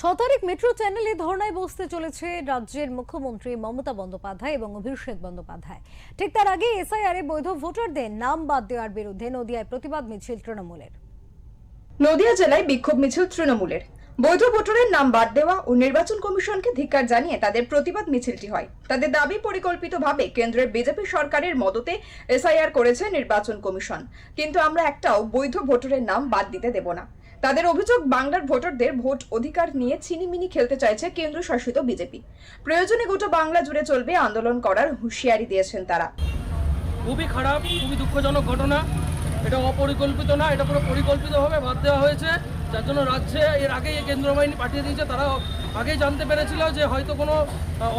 6 তারিখ মেট্রো চ্যানেলে ধর্নায় বসতে চলেছে রাজ্যের মুখ্যমন্ত্রী মমতা বন্দ্যোপাধ্যায় এবং অভিষেক বন্দ্যোপাধ্যায়। ঠিক তার আগে এসআইআরে বৈধ ভোটারদের নাম বাদ দেওয়ার বিরুদ্ধে নদিয়ায় প্রতিবাদ মিছিল তৃণমূলের। নদিয়া জেলায় বিক্ষোভ মিছিল তৃণমূলের। বৈধ ভোটারের নাম বাদ দেওয়া ও নির্বাচন কমিশনকে ধিক্কার জানিয়ে তাদের প্রতিবাদ মিছিলটি হয়। তাদের দাবি, পরিকল্পিতভাবে কেন্দ্রের বিজেপি সরকারের মদতে এসআইআর করেছে নির্বাচন কমিশন, কিন্তু আমরা একটাও বৈধ ভোটারের নাম বাদ দিতে দেব না। তাদের অভিযোগ, বাংলার ভোটারদের ভোট অধিকার নিয়ে ছিনিমিনি খেলতে চাইছে কেন্দ্র শাসিত বিজেপি। প্রয়োজনে গোটা বাংলা জুড়ে চলবে আন্দোলন করার হুঁশিয়ারি দিয়েছেন তারা। খুবই খারাপ, খুবই দুঃখজনক ঘটনা। এটা অপরিকল্পিত না, এটা পুরো পরিকল্পিতভাবে বাদ দেওয়া হয়েছে, যার জন্য রাজ্যে এর আগেই কেন্দ্র বাহিনী পাঠিয়ে দিয়েছে। তারা আগেই জানতে পেরেছিল যে হয়তো কোনো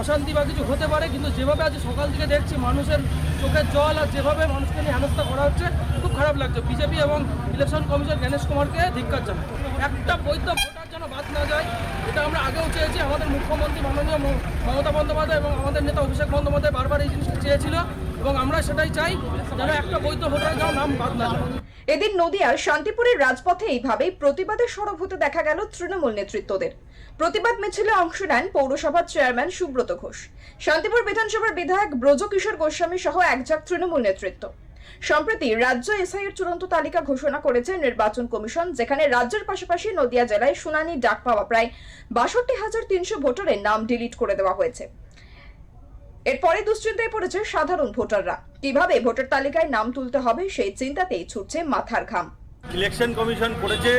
অশান্তি বা কিছু হতে পারে, কিন্তু যেভাবে আজ সকাল থেকে দেখছি মানুষের চোখের জল আর যেভাবে মানুষকে নিয়ে হেনস্থা করা হচ্ছে, খুব খারাপ লাগছে। বিজেপি এবং ইলেকশন কমিশন জ্ঞানেশ কুমারকে ধিক্কার জানায়। একটা বৈধ ভোটার যেন বাদ না যায়, এটা আমরা আগেও চেয়েছি। আমাদের মুখ্যমন্ত্রী মাননীয় মমতা বন্দ্যোপাধ্যায় এবং আমাদের নেতা অভিষেক বন্দ্যোপাধ্যায় বারবার এই জিনিসটা চেয়েছিল এবং আমরা সেটাই চাই, যেন একটা বৈধ ভোটার যেন নাম বাদ না যায়। এদিন নদিয়ার শান্তিপুরের রাজপথে এইভাবেই প্রতিবাদে সরব হতে দেখা গেল তৃণমূল নেতৃত্বদের। প্রতিবাদ মিছিলে অংশ নেন পৌরসভার চেয়ারম্যান সুব্রত ঘোষ, শান্তিপুর বিধানসভার বিধায়ক ব্রজকিশোর গোস্বামী সহ একঝাঁক তৃণমূল নেতৃত্ব। সম্প্রতি রাজ্য এসআইআর চূড়ান্ত তালিকা ঘোষণা করেছে নির্বাচন কমিশন, যেখানে রাজ্যের পাশাপাশি নদিয়া জেলায় শুনানি ডাক পাওয়া প্রায় ৬২,৩০০ ভোটারের নাম ডিলিট করে দেওয়া হয়েছে। এরপরে দুশ্চিন্তায় পড়েছে সাধারণ ভোটাররা। কিভাবে ভোটার তালিকায় নাম তুলতে হবে সেই চিন্তাতেই ছুটছে মাথার ঘাম। ইলেকশন কমিশন করেছে,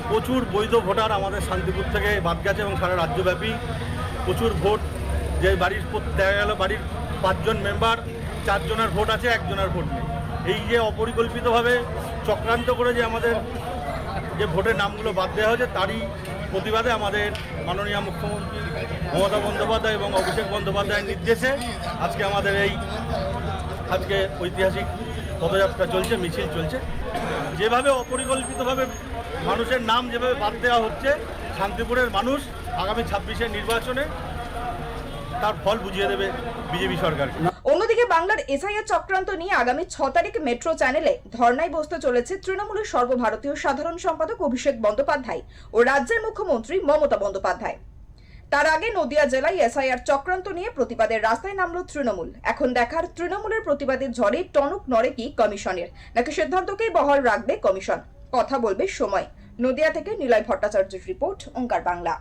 প্রচুর বৈধ ভোটার আমাদের শান্তিপুর থেকে বাদ গেছে এবং সারা রাজ্যব্যাপী প্রচুর ভোট। যে বাড়ির দেখা গেল বাড়ির 5 জন মেম্বার, 4 জনের ভোট আছে, 1 জনের ভোট নেই। এই যে অপরিকল্পিতভাবে চক্রান্ত করে যে আমাদের যে ভোটের নামগুলো বাদ দেওয়া হয়েছে, তারই প্রতিবাদে আমাদের মাননীয় মুখ্যমন্ত্রী মমতা বন্দ্যোপাধ্যায় এবং অভিষেক বন্দ্যোপাধ্যায়ের নির্দেশে আজকে আমাদের এই ঐতিহাসিক পদযাত্রা চলছে, মিছিল চলছে। যেভাবে অপরিকল্পিতভাবে মানুষের নাম যেভাবে বাদ দেওয়া হচ্ছে, শান্তিপুরের মানুষ আগামী 26-এর নির্বাচনে তার ফল বুঝিয়ে দেবে বিজেপি সরকার। অন্যদিকে বাংলার এসআইআর চক্রান্ত নিয়ে আগামী 6 তারিখ মেট্রো চ্যানেলে ধর্নায় বসতে চলেছে তৃণমূলের সর্বভারতীয় সাধারণ সম্পাদক অভিষেক বন্দ্যোপাধ্যায় ও রাজ্যের মুখ্যমন্ত্রী মমতা বন্দ্যোপাধ্যায়। তার আগে নদিয়া জেলায় এসআইআর চক্রান্ত নিয়ে প্রতিবাদের রাস্তায় নামল তৃণমূল। এখন দেখার তৃণমূলের প্রতিবাদের ঝড়ে টনক নড়ে কি কমিশনের, নাকি সিদ্ধান্তকেই বহাল রাখবে কমিশন। কথা বলবে সময়। নদিয়া থেকে নিলয় ভট্টাচার্যের রিপোর্ট, ওঙ্কার বাংলা।